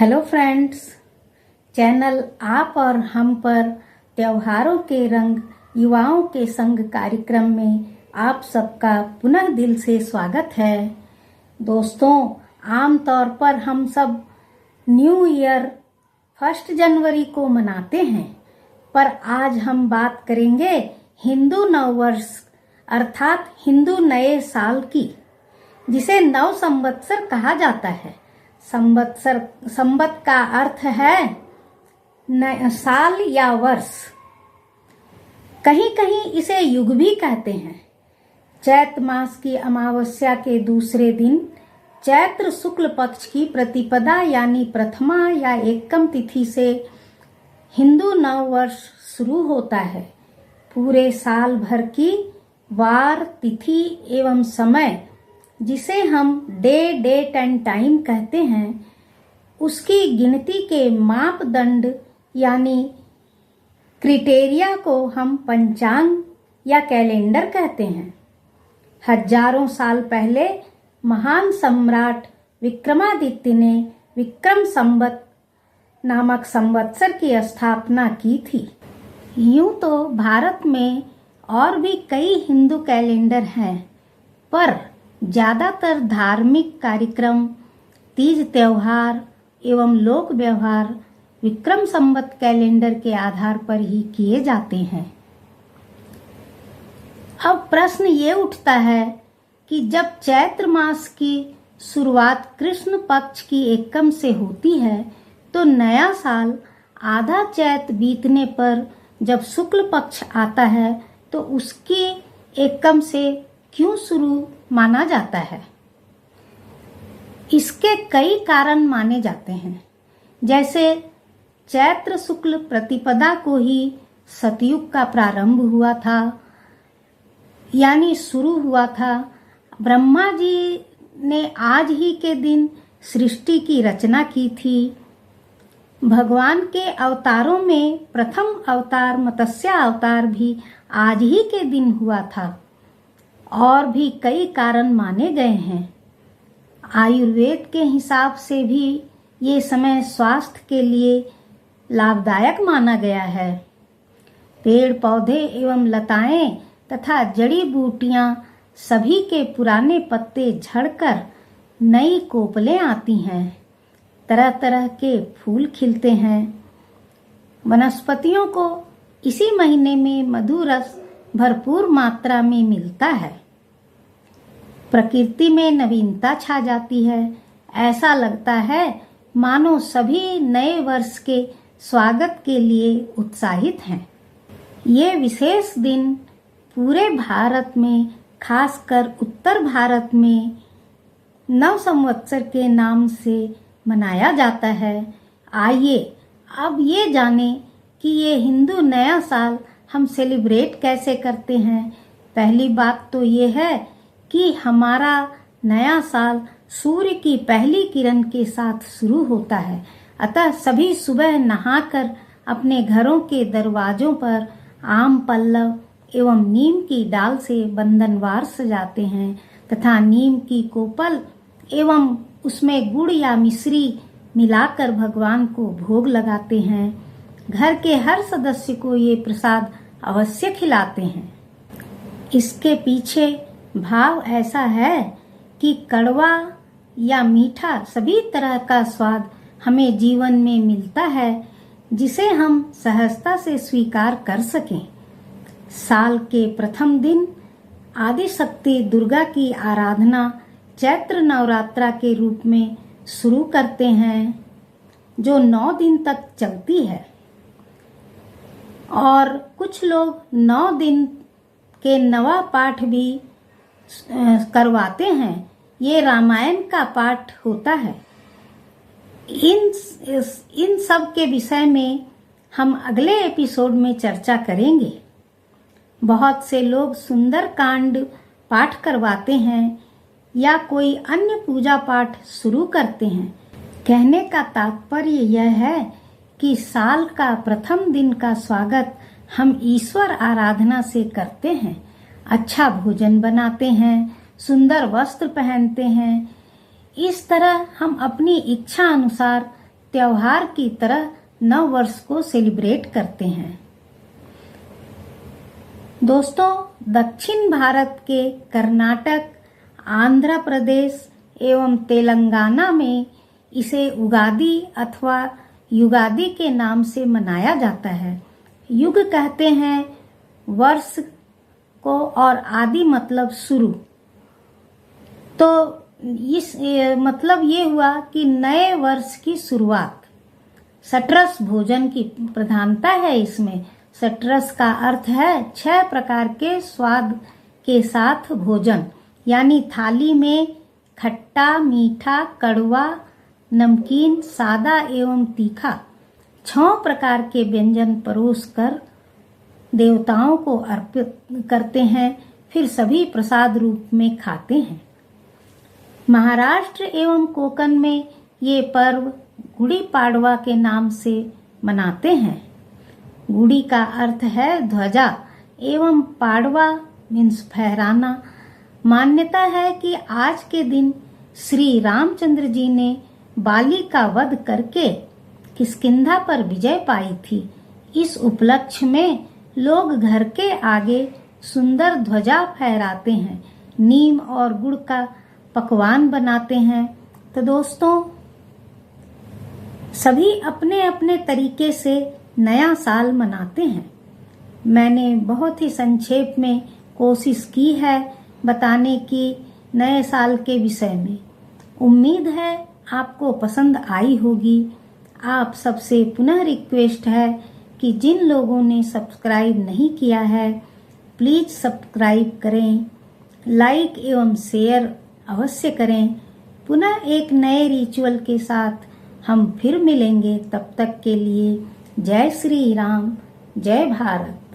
Hello friends, channel आप और हम पर त्योहारों के रंग युवाओं के संग कार्यक्रम में आप सबका पुनः दिल से स्वागत है। दोस्तों, आमतौर पर हम सब न्यू ईयर 1 जनवरी को मनाते हैं, पर आज हम बात करेंगे हिंदू नववर्ष अर्थात हिंदू नए साल की, जिसे नव संवत्सर कहा जाता है। संवत का अर्थ है साल या वर्ष। कहीं कहीं इसे युग भी कहते हैं। चैत मास की अमावस्या के दूसरे दिन चैत्र शुक्ल पक्ष की प्रतिपदा यानी प्रथमा या एकम तिथि से हिंदू नव वर्ष शुरू होता है। पूरे साल भर की वार, तिथि एवं समय, जिसे हम डे, डेट एंड टाइम कहते हैं, उसकी गिनती के मापदंड यानी क्रिटेरिया को हम पंचांग या कैलेंडर कहते हैं। हजारों साल पहले महान सम्राट विक्रमादित्य ने विक्रम संवत नामक संवत्सर की स्थापना की थी। यूं तो भारत में और भी कई हिंदू कैलेंडर हैं, पर ज्यादातर धार्मिक कार्यक्रम, तीज त्योहार एवं लोक व्यवहार विक्रम संवत कैलेंडर के आधार पर ही किए जाते हैं। अब प्रश्न ये उठता है कि जब चैत्र मास की शुरुआत कृष्ण पक्ष की एकम से होती है, तो नया साल आधा चैत बीतने पर जब शुक्ल पक्ष आता है, तो उसकी एकम से क्यों शुरू माना जाता है? इसके कई कारण माने जाते हैं। जैसे चैत्र शुक्ल प्रतिपदा को ही सतयुग का प्रारंभ हुआ था, यानी शुरू हुआ था। ब्रह्मा जी ने आज ही के दिन सृष्टि की रचना की थी। भगवान के अवतारों में प्रथम अवतार मत्स्य अवतार भी आज ही के दिन हुआ था। और भी कई कारण माने गए हैं। आयुर्वेद के हिसाब से भी ये समय स्वास्थ्य के लिए लाभदायक माना गया है। पेड़ पौधे एवं लताएं तथा जड़ी बूटियां सभी के पुराने पत्ते झड़कर नई कोपलें आती हैं। तरह तरह के फूल खिलते हैं। वनस्पतियों को इसी महीने में मधु रस भरपूर मात्रा में मिलता है। प्रकृति में नवीनता छा जाती है। ऐसा लगता है मानो सभी नए वर्ष के स्वागत के लिए उत्साहित हैं। ये विशेष दिन पूरे भारत में, खासकर उत्तर भारत में नव संवत्सर के नाम से मनाया जाता है। आइए अब ये जाने कि ये हिंदू नया साल हम सेलिब्रेट कैसे करते हैं। पहली बात तो ये है कि हमारा नया साल सूर्य की पहली किरण के साथ शुरू होता है। अतः सभी सुबह नहाकर अपने घरों के दरवाजों पर आम पल्लव एवं नीम की डाल से बंधनवार सजाते हैं तथा नीम की कोपल एवं उसमें गुड़ या मिश्री मिलाकर भगवान को भोग लगाते हैं। घर के हर सदस्य को ये प्रसाद अवश्य खिलाते हैं। इसके पीछे भाव ऐसा है कि कड़वा या मीठा सभी तरह का स्वाद हमें जीवन में मिलता है, जिसे हम सहजता से स्वीकार कर सकें। साल के प्रथम दिन आदि शक्ति दुर्गा की आराधना चैत्र नवरात्रा के रूप में शुरू करते हैं, जो 9 दिन तक चलती है। और कुछ लोग 9 दिन के नवा पाठ भी करवाते हैं। ये रामायण का पाठ होता है। इन सब के विषय में हम अगले एपिसोड में चर्चा करेंगे। बहुत से लोग सुंदर कांड पाठ करवाते हैं या कोई अन्य पूजा पाठ शुरू करते हैं। कहने का तात्पर्य यह है कि साल का प्रथम दिन का स्वागत हम ईश्वर आराधना से करते हैं। अच्छा भोजन बनाते हैं, सुंदर वस्त्र पहनते हैं। इस तरह हम अपनी इच्छा अनुसार त्योहार की तरह नव वर्ष को सेलिब्रेट करते हैं। दोस्तों, दक्षिण भारत के कर्नाटक, आंध्र प्रदेश एवं तेलंगाना में इसे उगादि अथवा युगादि के नाम से मनाया जाता है। युग कहते हैं वर्ष को और आदि मतलब शुरू। तो इस मतलब ये हुआ कि नए वर्ष की शुरुआत। सटरस भोजन की प्रधानता है इसमें। सटरस का अर्थ है 6 प्रकार के स्वाद के साथ भोजन, यानी थाली में खट्टा, मीठा, कड़वा, नमकीन, सादा एवं तीखा 6 प्रकार के व्यंजन परोस कर देवताओं को अर्पित करते हैं, फिर सभी प्रसाद रूप में खाते हैं। महाराष्ट्र एवं कोकण में ये पर्व गुड़ी पाड़वा के नाम से मनाते हैं। गुड़ी का अर्थ है ध्वजा एवं पाड़वा मीन्स फहराना। मान्यता है कि आज के दिन श्री रामचंद्र जी ने बाली का वध करके किष्किंधा पर विजय पाई थी। इस उपलक्ष्य में लोग घर के आगे सुंदर ध्वजा फहराते हैं, नीम और गुड़ का पकवान बनाते हैं। तो दोस्तों, सभी अपने अपने तरीके से नया साल मनाते हैं। मैंने बहुत ही संक्षेप में कोशिश की है बताने की नए साल के विषय में। उम्मीद है आपको पसंद आई होगी। आप सबसे पुनः रिक्वेस्ट है कि जिन लोगों ने सब्सक्राइब नहीं किया है प्लीज सब्सक्राइब करें, लाइक एवं शेयर अवश्य करें। पुनः एक नए रिचुअल के साथ हम फिर मिलेंगे। तब तक के लिए जय श्री राम, जय भारत।